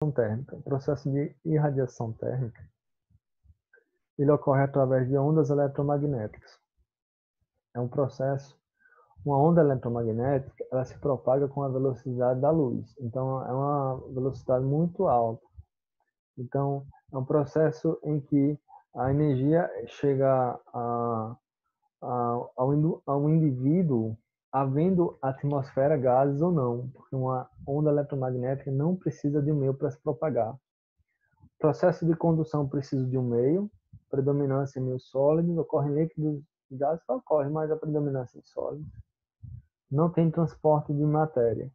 térmica. O processo de irradiação térmica, ele ocorre através de ondas eletromagnéticas. É um processo, uma onda eletromagnética, ela se propaga com a velocidade da luz. Então, é uma velocidade muito alta. Então, é um processo em que a energia chega ao indivíduo havendo atmosfera, gases ou não, porque uma onda eletromagnética não precisa de um meio para se propagar. O processo de condução precisa de um meio, predominância em meios sólidos, ocorre em líquidos e gases, ocorre, mas a predominância em sólidos. Não tem transporte de matéria.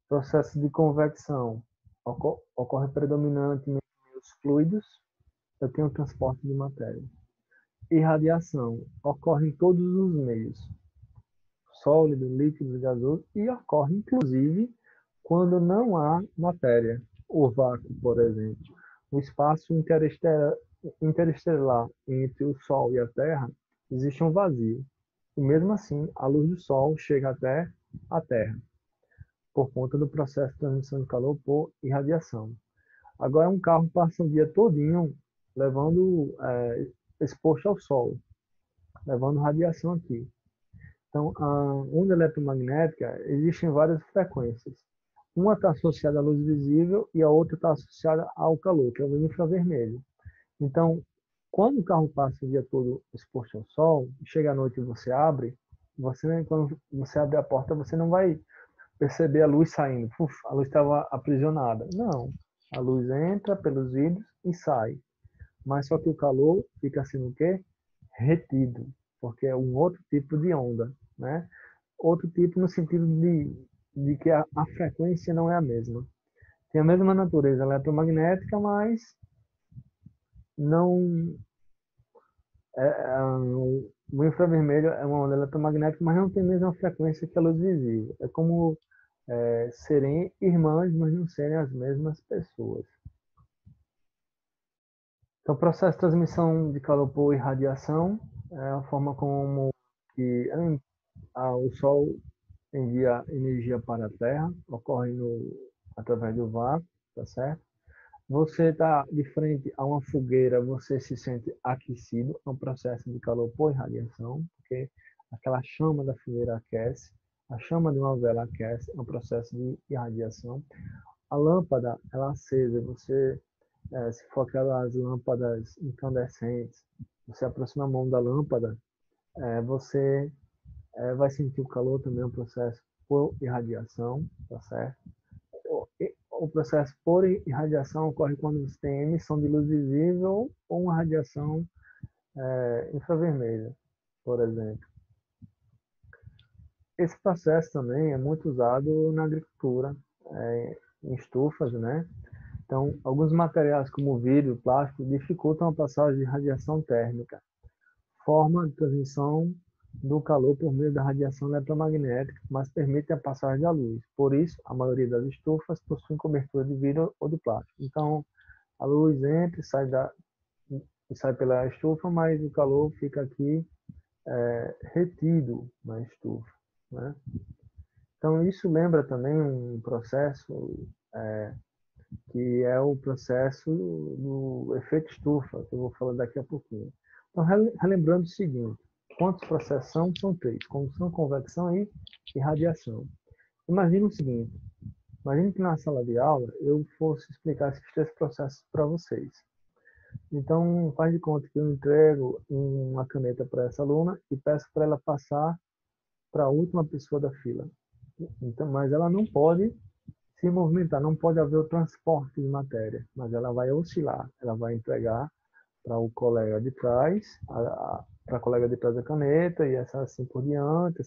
Processo de convecção ocorre predominantemente em meios fluidos, eu tenho transporte de matéria. Irradiação ocorre em todos os meios, sólido, líquido, gasoso, e ocorre inclusive quando não há matéria. O vácuo, por exemplo. O espaço interestelar entre o Sol e a Terra existe um vazio. E mesmo assim, a luz do Sol chega até a Terra, por conta do processo de transmissão de calor por irradiação. Agora, um carro passa o dia todinho levando exposto ao Sol, levando radiação aqui. Então, a onda eletromagnética existem várias frequências. Uma está associada à luz visível e a outra está associada ao calor, que é o infravermelho. Então, quando o carro passa o dia todo exposto ao sol, chega à noite e você abre, quando você abre a porta, você não vai perceber a luz saindo. Uf, a luz estava aprisionada. Não, a luz entra pelos vidros e sai. Mas só que o calor fica sendo o quê? Retido, porque é um outro tipo de onda, né? Outro tipo no sentido de que a frequência não é a mesma. Tem a mesma natureza eletromagnética, mas não o infravermelho é uma onda eletromagnética, mas não tem a mesma frequência que a luz visível. É como serem irmãs, mas não serem as mesmas pessoas. Então, o processo de transmissão de calor por irradiação é a forma como que o Sol envia energia para a Terra, ocorre através do vácuo, tá certo? Você está de frente a uma fogueira, você se sente aquecido, é um processo de calor por irradiação, porque aquela chama da fogueira aquece, a chama de uma vela aquece, é um processo de irradiação. A lâmpada, ela é acesa, se for aquelas lâmpadas incandescentes, você aproxima a mão da lâmpada, você vai sentir o calor também, é um processo por irradiação, tá certo? O processo por irradiação ocorre quando você tem emissão de luz visível ou uma radiação infravermelha, por exemplo. Esse processo também é muito usado na agricultura, em estufas, né? Então, alguns materiais como vidro, plástico, dificultam a passagem de radiação térmica, forma de transmissão do calor por meio da radiação eletromagnética, mas permitem a passagem da luz. Por isso, a maioria das estufas possuem cobertura de vidro ou de plástico. Então, a luz entra e sai pela estufa, mas o calor fica aqui retido na estufa, né? Então, isso lembra também um processo que é o processo do efeito estufa, que eu vou falar daqui a pouquinho. Então, relembrando o seguinte, quantos processos são? São três: condução, convecção e irradiação. Imagine o seguinte, imagine que na sala de aula eu fosse explicar esses três processos para vocês. Então, faz de conta que eu entrego uma caneta para essa aluna e peço para ela passar para a última pessoa da fila. Então, mas ela não pode se movimentar, não pode haver o transporte de matéria, mas ela vai oscilar, ela vai entregar para o colega de trás, para a colega de trás a caneta, e essa assim por diante,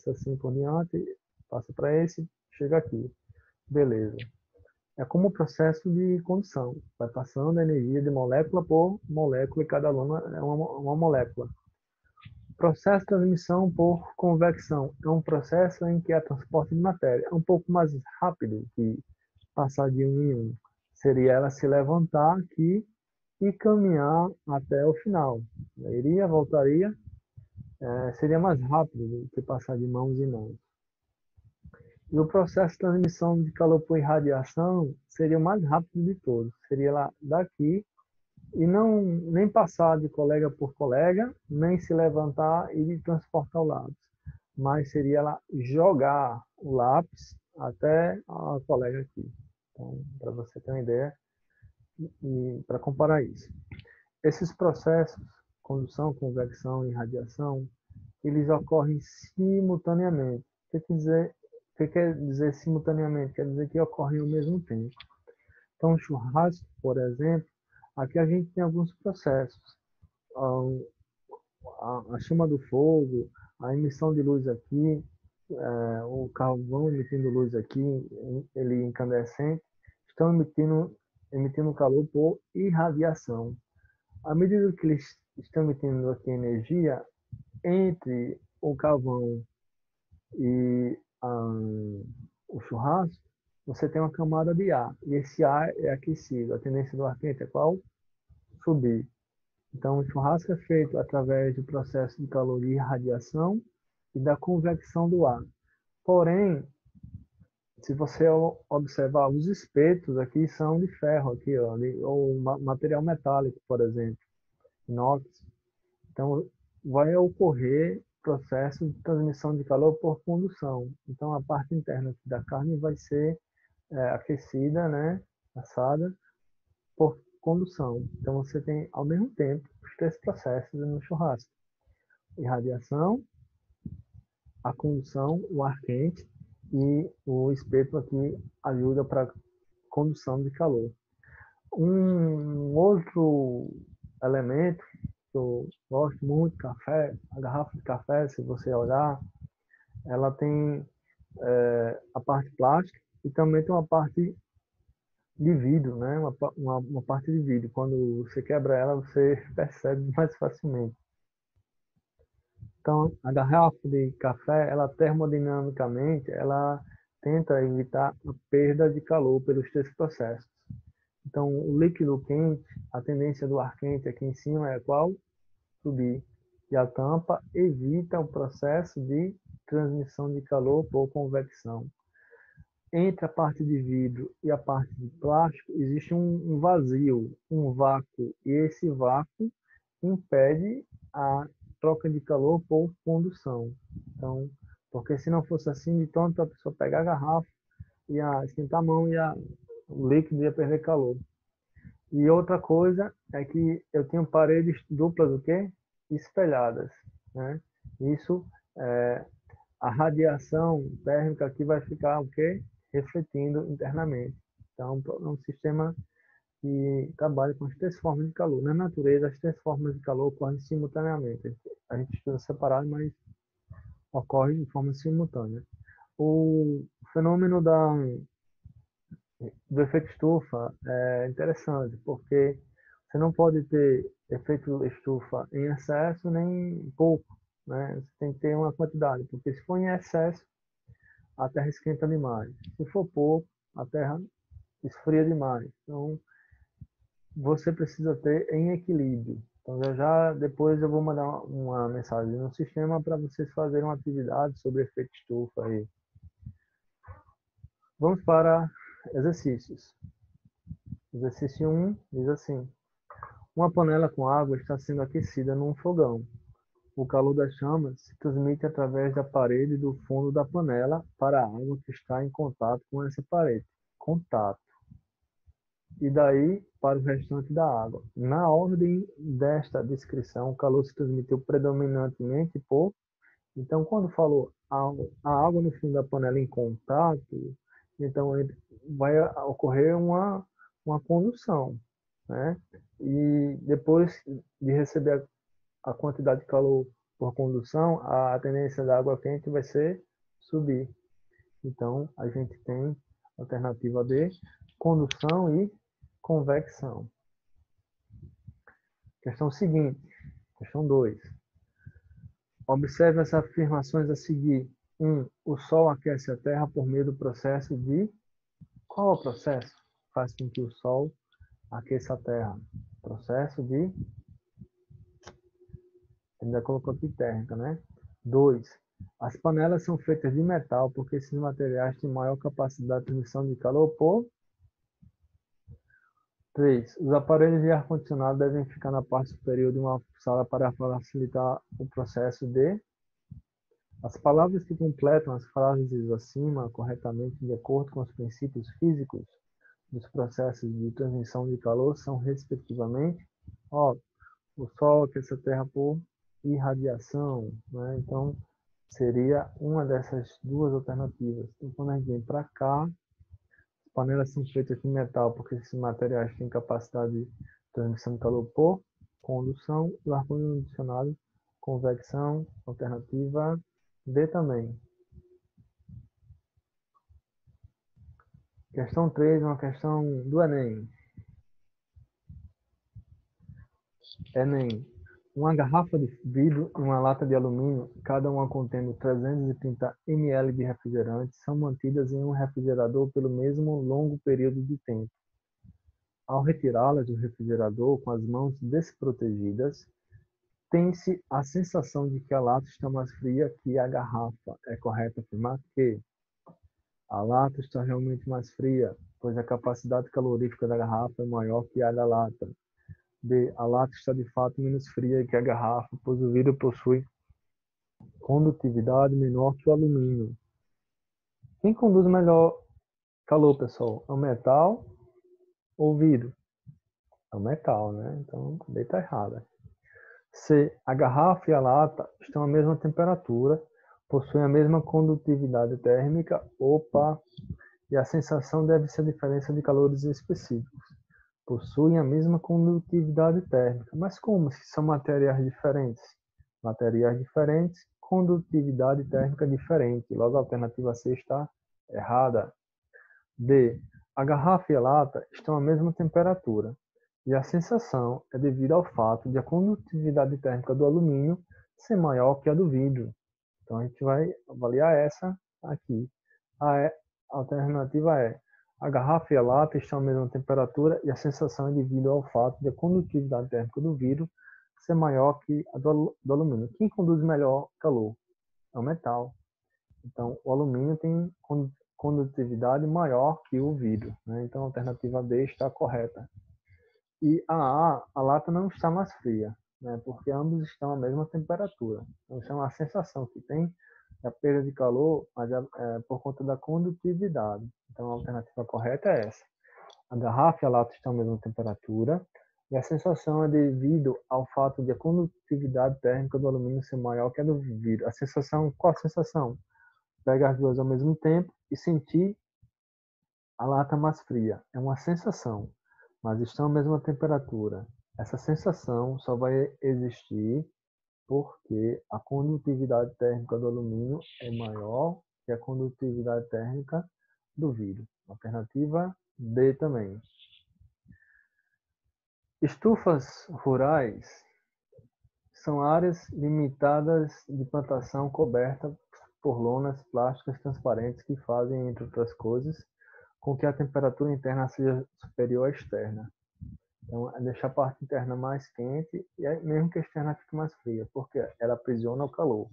passa para esse, chega aqui. Beleza. É como o processo de condução, vai passando a energia de molécula por molécula, e cada aluna é uma molécula. Processo de transmissão por convecção é um processo em que há transporte de matéria. É um pouco mais rápido que passar de um em um. Seria ela se levantar aqui e caminhar até o final. Iria, voltaria, seria mais rápido do que passar de mãos em mãos. E o processo de transmissão de calor por irradiação seria o mais rápido de todos. Seria lá daqui e não nem passar de colega por colega, nem se levantar e transportar o lápis. Mas seria lá jogar o lápis até a colega aqui. Então, para você ter uma ideia e para comparar isso. Esses processos, condução, convecção e radiação, eles ocorrem simultaneamente. O que quer dizer simultaneamente? Quer dizer que ocorrem ao mesmo tempo. Então, o churrasco, por exemplo, aqui a gente tem alguns processos. A chama do fogo, a emissão de luz aqui, o carvão emitindo luz aqui, ele incandescente, estão emitindo calor por irradiação. À medida que eles estão emitindo aqui energia, entre o carvão e o churrasco, você tem uma camada de ar. E esse ar é aquecido. A tendência do ar quente é qual? Subir. Então, o churrasco é feito através do processo de calor e radiação e da convecção do ar. Porém, se você observar, os espetos aqui são de ferro, aqui, ó, ou material metálico, por exemplo, inox. Então, vai ocorrer processo de transmissão de calor por condução. Então, a parte interna da carne vai ser aquecida, né, assada, por condução. Então, você tem, ao mesmo tempo, os três processos no churrasco. Irradiação, a condução, o ar quente e o espeto aqui ajuda para condução de calor. Um outro elemento que eu gosto muito, café, a garrafa de café, se você olhar, ela tem a parte plástica e também tem uma parte de vidro, né? Uma parte de vidro. Quando você quebra ela, você percebe mais facilmente. Então, a garrafa de café, ela termodinamicamente, ela tenta evitar a perda de calor pelos três processos. Então, o líquido quente, a tendência do ar quente aqui em cima é qual? Subir. E a tampa evita o processo de transmissão de calor por convecção. Entre a parte de vidro e a parte de plástico existe um vazio, um vácuo, e esse vácuo impede a troca de calor por condução. Então, porque se não fosse assim, de tanto a pessoa pegar a garrafa, ia esquentar a mão e o líquido ia perder calor. E outra coisa é que eu tenho paredes duplas o quê? Espelhadas, né? Isso, a radiação térmica aqui vai ficar o quê? Refletindo internamente. Então, é um sistema que trabalha com as três formas de calor. Na natureza, as três formas de calor ocorrem simultaneamente. A gente estuda separado, mas ocorre de forma simultânea. O fenômeno do efeito estufa é interessante, porque você não pode ter efeito estufa em excesso nem pouco, né? Você tem que ter uma quantidade, porque se for em excesso, a Terra esquenta demais. Se for pouco, a Terra esfria demais. Então, você precisa ter em equilíbrio. Então, já depois eu vou mandar uma mensagem no sistema para vocês fazerem uma atividade sobre efeito estufa aí. Vamos para exercícios. Exercício 1 diz assim: uma panela com água está sendo aquecida num fogão. O calor das chamas se transmite através da parede do fundo da panela para a água que está em contato com essa parede. Contato. E daí para o restante da água. Na ordem desta descrição, o calor se transmitiu predominantemente por... Então, quando falou a água no fundo da panela em contato, então vai ocorrer uma condução, né? E depois de receber a quantidade de calor por condução, a tendência da água quente vai ser subir. Então, a gente tem alternativa B, condução e convecção. Questão seguinte, questão 2. Observe as afirmações a seguir. 1. O Sol aquece a Terra por meio do processo de... Qual é o processo que faz com que o Sol aqueça a Terra? Processo de... Ainda colocou aqui térmica, né? 2. As panelas são feitas de metal porque esses materiais têm maior capacidade de transmissão de calor por 3. Os aparelhos de ar-condicionado devem ficar na parte superior de uma sala para facilitar o processo de... As palavras que completam as frases acima corretamente de acordo com os princípios físicos dos processos de transmissão de calor são, respectivamente, ó, o Sol aquece a Terra por irradiação, né? Então, seria uma dessas duas alternativas. Então, quando a gente vem para cá, as panelas são feitas de metal, porque esses materiais têm capacidade de transmissão de calor por condução, e o ar-condicionado, convecção, alternativa D também. Questão 3, uma questão do Enem. Enem. Uma garrafa de vidro e uma lata de alumínio, cada uma contendo 330 ml de refrigerante, são mantidas em um refrigerador pelo mesmo longo período de tempo. Ao retirá-las do refrigerador com as mãos desprotegidas, tem-se a sensação de que a lata está mais fria que a garrafa. É correto afirmar que a lata está realmente mais fria, pois a capacidade calorífica da garrafa é maior que a da lata. B. A lata está de fato menos fria que a garrafa, pois o vidro possui condutividade menor que o alumínio. Quem conduz melhor calor, pessoal? É o metal ou o vidro? É o metal, né? Então, B está errada. C. A garrafa e a lata estão à mesma temperatura, possuem a mesma condutividade térmica. Opa! E a sensação deve ser a diferença de calores específicos. Possuem a mesma condutividade térmica. Mas como se são materiais diferentes? Materiais diferentes, condutividade térmica diferente. Logo, a alternativa C está errada. D. A garrafa e a lata estão à mesma temperatura. E a sensação é devido ao fato de a condutividade térmica do alumínio ser maior que a do vidro. Então, a gente vai avaliar essa aqui. A alternativa é: a garrafa e a lata estão à mesma temperatura e a sensação é devido ao fato de a condutividade térmica do vidro ser maior que a do alumínio. Quem conduz melhor calor? É o metal. Então, o alumínio tem condutividade maior que o vidro, né? Então, a alternativa D está correta. E a lata não está mais fria, né? Porque ambos estão à mesma temperatura. Então, isso é uma sensação que tem a perda de calor, mas por conta da condutividade. Então, a alternativa correta é essa. A garrafa e a lata estão à mesma temperatura e a sensação é devido ao fato de a condutividade térmica do alumínio ser maior que a do vidro. A sensação, qual a sensação? Pegar as duas ao mesmo tempo e sentir a lata mais fria. É uma sensação, mas estão à mesma temperatura. Essa sensação só vai existir porque a condutividade térmica do alumínio é maior que a condutividade térmica do vidro. Alternativa D também. Estufas rurais são áreas limitadas de plantação coberta por lonas plásticas transparentes que fazem, entre outras coisas, com que a temperatura interna seja superior à externa. Então, é deixar a parte interna mais quente e mesmo que a externa fique mais fria, porque ela aprisiona o calor.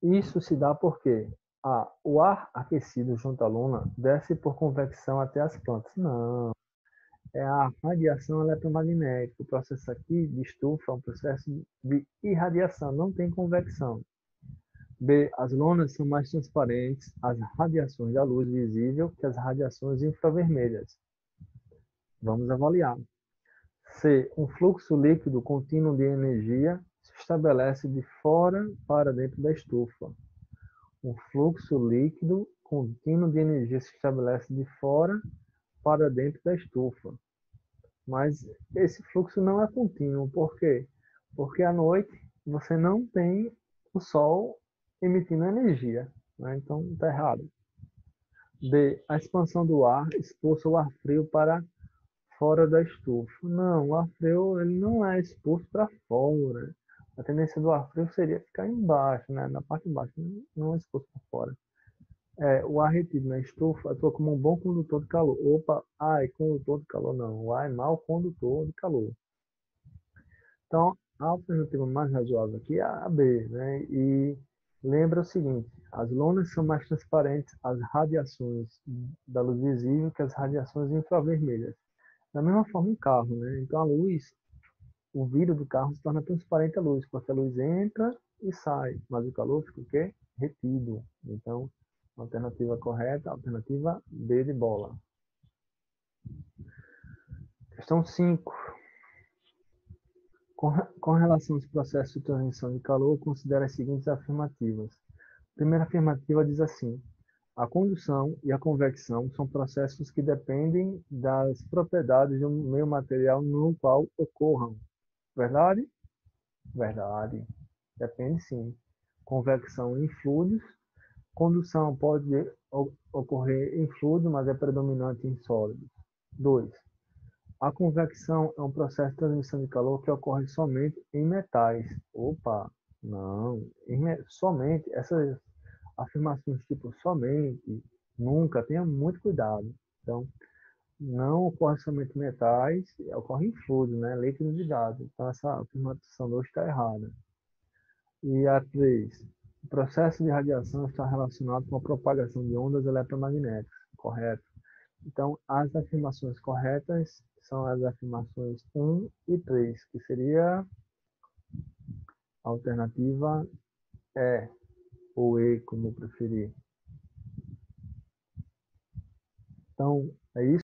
Isso se dá porque o ar aquecido junto à lona desce por convecção até as plantas. Não, é a radiação eletromagnética. O processo aqui de estufa é um processo de irradiação, não tem convecção. B. As lonas são mais transparentes às radiações da luz visível que as radiações infravermelhas. Vamos avaliar. C. Um fluxo líquido contínuo de energia se estabelece de fora para dentro da estufa. Um fluxo líquido contínuo de energia se estabelece de fora para dentro da estufa. Mas esse fluxo não é contínuo. Por quê? Porque à noite você não tem o sol emitindo energia, né? Então está errado. D. A expansão do ar expulsa o ar frio para fora da estufa. Não, o ar frio ele não é expulso para fora. A tendência do ar frio seria ficar embaixo, né? Na parte de baixo, não é expulso para fora. O ar retido na estufa atua como um bom condutor de calor. Opa, condutor de calor não. O ar é mau condutor de calor. Então, A alternativa mais razoável aqui é a B, né? E lembra o seguinte, as lonas são mais transparentes às radiações da luz visível que as radiações infravermelhas. Da mesma forma, um carro, né? Então, a luz, o vidro do carro se torna transparente à luz, porque a luz entra e sai, mas o calor fica o quê? Retido. Então, alternativa correta, alternativa B de bola. Questão 5. Com relação aos processos de transmissão de calor, considere as seguintes afirmativas. A primeira afirmativa diz assim: a condução e a convecção são processos que dependem das propriedades de um meio material no qual ocorram. Verdade? Verdade. Depende sim. Convecção em fluidos. Condução pode ocorrer em fluido, mas é predominante em sólidos. 2. A convecção é um processo de transmissão de calor que ocorre somente em metais. Opa, não. Somente, essas afirmações tipo somente, nunca, tenha muito cuidado. Então, não ocorre somente em metais, ocorre em fluidos, né? Líquidos e gases. Então, essa afirmação 2 está errada. E a 3. O processo de radiação está relacionado com a propagação de ondas eletromagnéticas. Correto. Então, as afirmações corretas são as afirmações 1 e 3, que seria a alternativa E, ou E, como preferir. Então, é isso.